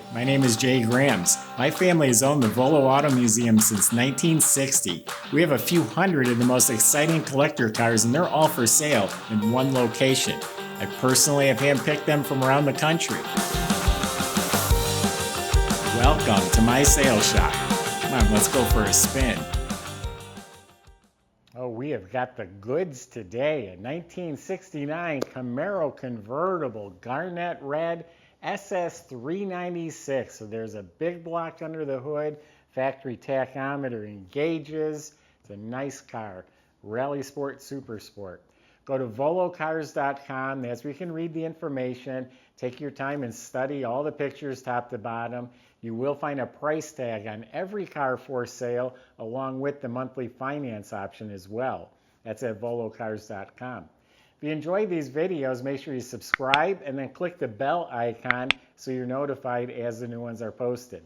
Hi, my name is Jay Grams. My family has owned the Volo Auto Museum since 1960. We have a few hundred of the most exciting collector cars, and they're all for sale in one location. I personally have handpicked them from around the country. Welcome to my sales shop. Come on, let's go for a spin. Oh, we have got the goods today. A 1969 Camaro convertible, Garnet Red SS396. So there's a big block under the hood, factory tachometer engages. It's a nice car. Rally Sport, Super Sport. Go to volocars.com. That's where you can read the information. Take your time and study all the pictures top to bottom. You will find a price tag on every car for sale, along with the monthly finance option as well. That's at volocars.com. If you enjoy these videos, make sure you subscribe and then click the bell icon so you're notified as the new ones are posted.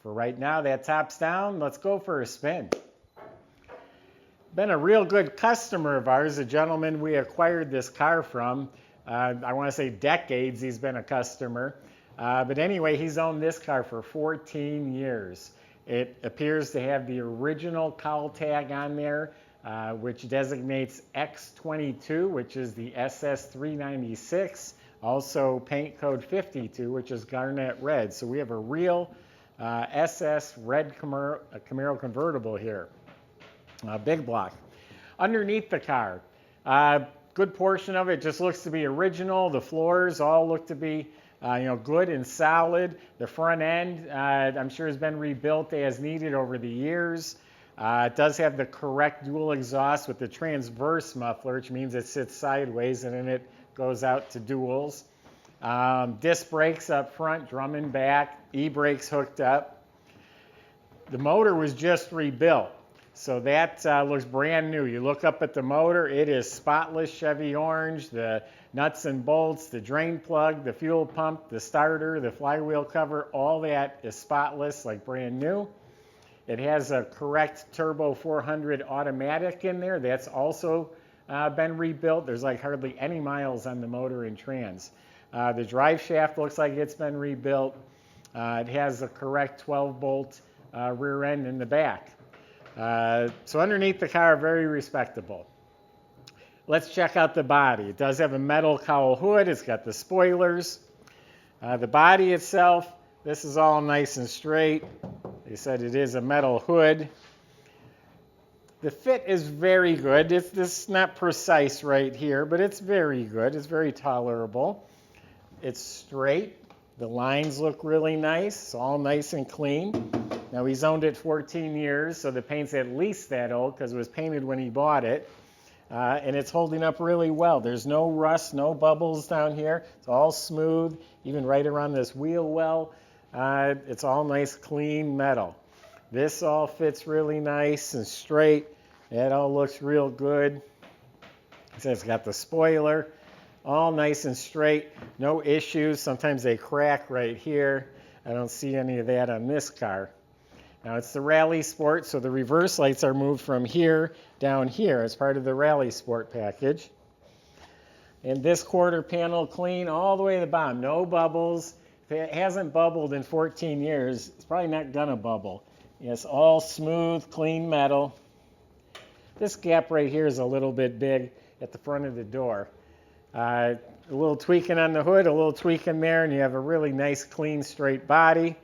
For right now, that top's down. Let's go for a spin. Been a real good customer of ours, a gentleman we acquired this car from. I want to say decades he's been a customer. But anyway, he's owned this car for 14 years. It appears to have the original cowl tag on there, which designates X22, which is the SS396. Also paint code 52, which is Garnet Red. So we have a real SS Red Camaro convertible here. Big block. Underneath the car, good portion of it just looks to be original. The floors all look to be good and solid. The front end, I'm sure, has been rebuilt as needed over the years. It does have the correct dual exhaust with the transverse muffler, which means it sits sideways and then it goes out to duals. Disc brakes up front, drum and back, e-brakes hooked up. The motor was just rebuilt, so that looks brand new. You look up at the motor, it is spotless Chevy orange. The nuts and bolts, the drain plug, the fuel pump, the starter, the flywheel cover, all that is spotless, like brand new. It has a correct turbo 400 automatic in there. That's also been rebuilt. There's like hardly any miles on the motor and trans. The drive shaft looks like it's been rebuilt. It has the correct 12-bolt rear end in the back. So underneath the car, very respectable. Let's check out the body. It does have a metal cowl hood. It's got the spoilers. The body itself, this is all nice and straight. They said it is a metal hood. The fit is very good. It's not precise right here, but it's very good. It's very tolerable. It's straight. The lines look really nice. It's all nice and clean. Now, he's owned it 14 years, so the paint's at least that old because it was painted when he bought it. And it's holding up really well. There's no rust, no bubbles down here. It's all smooth, even right around this wheel well. It's all nice, clean metal. This all fits really nice and straight. It all looks real good. It's got the spoiler, all nice and straight. No issues. Sometimes they crack right here. I don't see any of that on this car. Now, it's the Rally Sport, so the reverse lights are moved from here down here as part of the Rally Sport package. And this quarter panel clean all the way to the bottom. No bubbles. If it hasn't bubbled in 14 years, it's probably not going to bubble. It's all smooth, clean metal. This gap right here is a little bit big at the front of the door. A little tweaking on the hood, a little tweaking there, and you have a really nice, clean, straight body.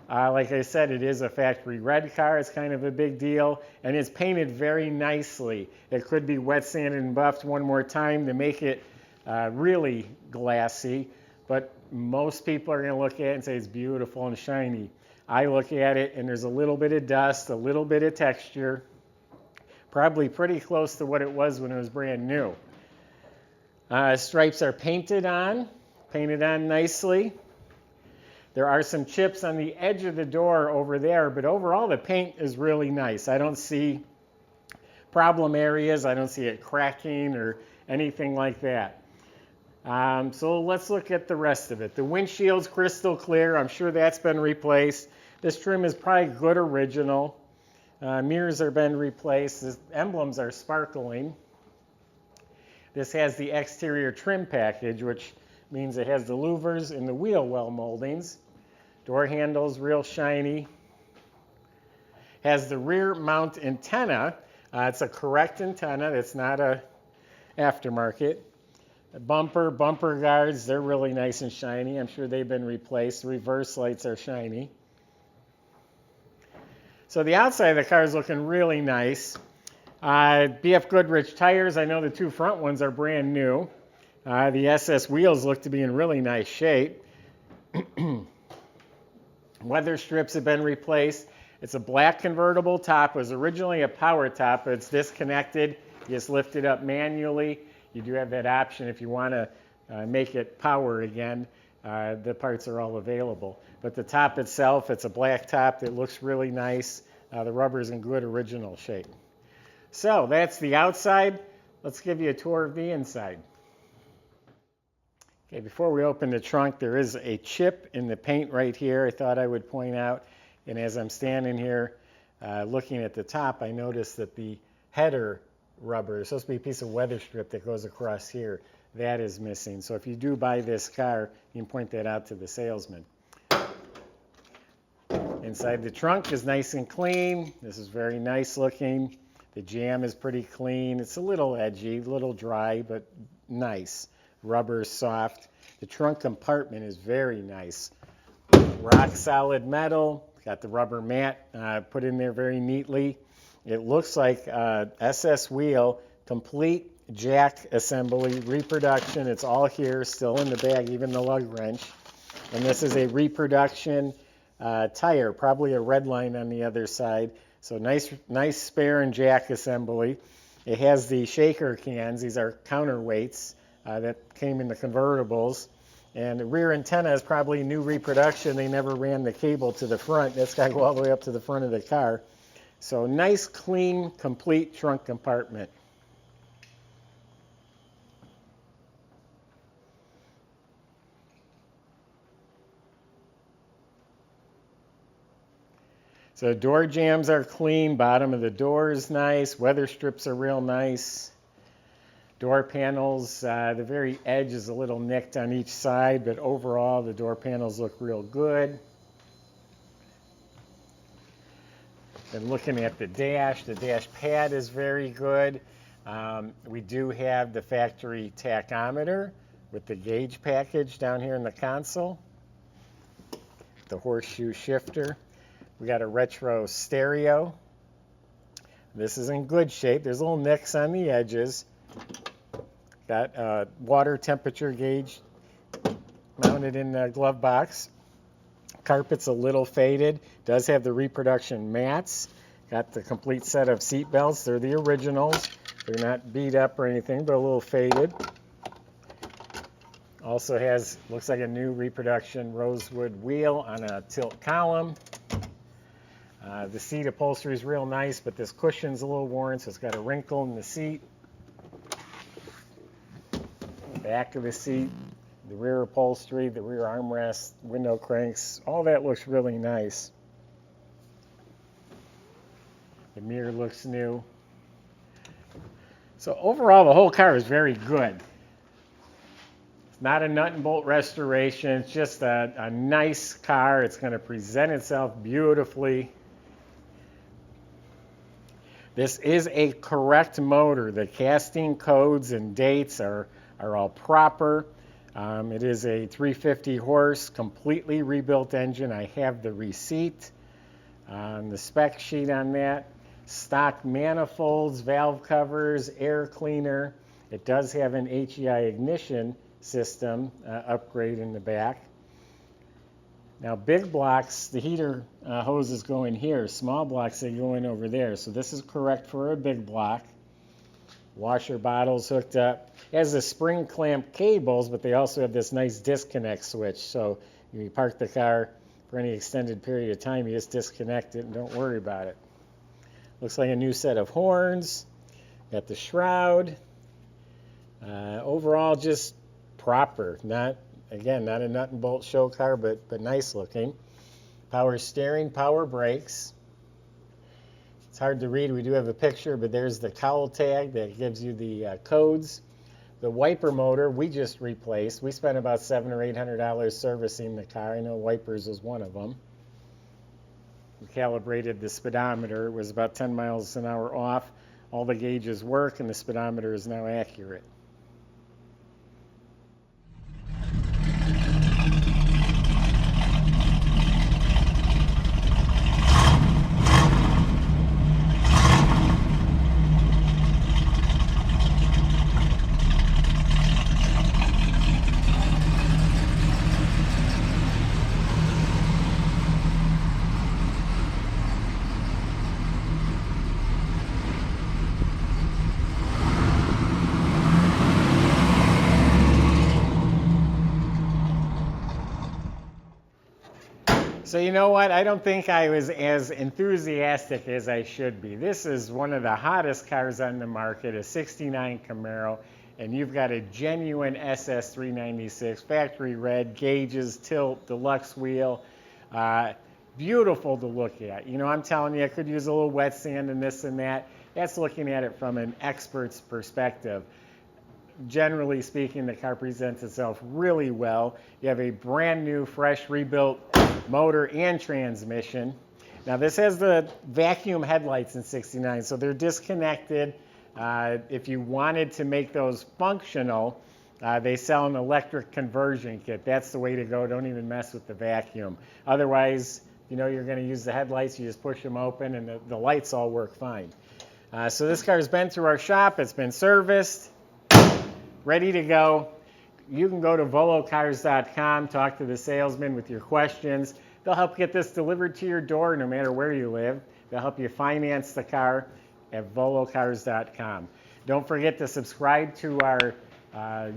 Like I said, it is a factory red car. It's kind of a big deal, and it's painted very nicely. It could be wet sanded and buffed one more time to make it really glassy, but most people are going to look at it and say it's beautiful and shiny. I look at it, and there's a little bit of dust, a little bit of texture, probably pretty close to what it was when it was brand new. Stripes are painted on nicely. There are some chips on the edge of the door over there, but overall the paint is really nice. I don't see problem areas. I don't see it cracking or anything like that. So let's look at the rest of it. The windshield's crystal clear. I'm sure that's been replaced. This trim is probably good original. Mirrors are been replaced. The emblems are sparkling. This has the exterior trim package, which means it has the louvers and the wheel well moldings. Door handles real shiny. Has the rear mount antenna. It's a correct antenna. It's not a aftermarket. Bumper guards, they're really nice and shiny. I'm sure they've been replaced. The reverse lights are shiny. So the outside of the car is looking really nice. BF Goodrich tires, I know the two front ones are brand new. The SS wheels look to be in really nice shape. Weather strips have been replaced. It's a black convertible top. It was originally a power top, but it's disconnected. You just lift it up manually. You do have that option if you want to make it power again. The parts are all available. But the top itself, it's a black top that looks really nice. The rubber's in good original shape. So that's the outside. Let's give you a tour of the inside. Okay, before we open the trunk, there is a chip in the paint right here I thought I would point out. And as I'm standing here looking at the top, I noticed that the header rubber is supposed to be a piece of weather strip that goes across here. That is missing. So if you do buy this car, you can point that out to the salesman. Inside the trunk is nice and clean. This is very nice looking. The jamb is pretty clean. It's a little edgy, a little dry, but nice. Rubber is soft. The trunk compartment is very nice. Rock solid metal. Got the rubber mat put in there very neatly. It looks like SS wheel, complete jack assembly, reproduction. It's all here, still in the bag, even the lug wrench. And this is a reproduction tire, probably a red line on the other side. So nice spare and jack assembly. It has the shaker cans. These are counterweights that came in the convertibles. And the rear antenna is probably new reproduction. They never ran the cable to the front. That's got to go all the way up to the front of the car. So nice, clean, complete trunk compartment. So door jambs are clean. Bottom of the door is nice. Weather strips are real nice. Door panels, the very edge is a little nicked on each side, but overall the door panels look real good. And looking at the dash pad is very good. We do have the factory tachometer with the gauge package down here in the console. The horseshoe shifter. We got a retro stereo. This is in good shape. There's little nicks on the edges. Got water temperature gauge mounted in the glove box. Carpet's a little faded. Does have the reproduction mats. Got the complete set of seat belts. They're the originals. They're not beat up or anything, but a little faded. Also has, looks like a new reproduction rosewood wheel on a tilt column. The seat upholstery is real nice, but this cushion's a little worn, so it's got a wrinkle in the seat. Back of the seat, the rear upholstery, the rear armrest, window cranks, all that looks really nice. The mirror looks new. So overall, the whole car is very good. It's not a nut and bolt restoration. It's just a nice car. It's going to present itself beautifully. This is a correct motor. The casting codes and dates are all proper. It is a 350 horse, completely rebuilt engine. I have the receipt, the spec sheet on that. Stock manifolds, valve covers, air cleaner. It does have an HEI ignition system upgrade in the back. Now big blocks, the heater hoses go in here. Small blocks, they go in over there. So this is correct for a big block. Washer bottles hooked up. It has the spring clamp cables, but they also have this nice disconnect switch. So if you park the car for any extended period of time, you just disconnect it and don't worry about it. Looks like a new set of horns. Got the shroud. Overall, just proper. Not a nut and bolt show car, but nice looking. Power steering, power brakes. It's hard to read. We do have a picture, but there's the cowl tag that gives you the codes. The wiper motor we just replaced. We spent about $700 or $800 servicing the car. I know wipers was one of them. We calibrated the speedometer. It was about 10 miles an hour off. All the gauges work and the speedometer is now accurate. So you know what? I don't think I was as enthusiastic as I should be. This is one of the hottest cars on the market, a '69 Camaro, and you've got a genuine SS396, factory red, gauges, tilt, deluxe wheel. Beautiful to look at. You know, I'm telling you, I could use a little wet sand and this and that. That's looking at it from an expert's perspective. Generally speaking, the car presents itself really well. You have a brand new, fresh, rebuilt motor and transmission. Now this has the vacuum headlights in '69, so they're disconnected. If you wanted to make those functional, they sell an electric conversion kit. That's the way to go. Don't even mess with the vacuum. Otherwise, you know you're going to use the headlights. You just push them open and the lights all work fine. So this car has been through our shop. It's been serviced, ready to go. You can go to volocars.com, talk to the salesman with your questions. They'll help get this delivered to your door no matter where you live. They'll help you finance the car at volocars.com. Don't forget to subscribe to our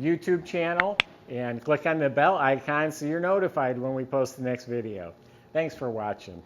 YouTube channel and click on the bell icon so you're notified when we post the next video. Thanks for watching.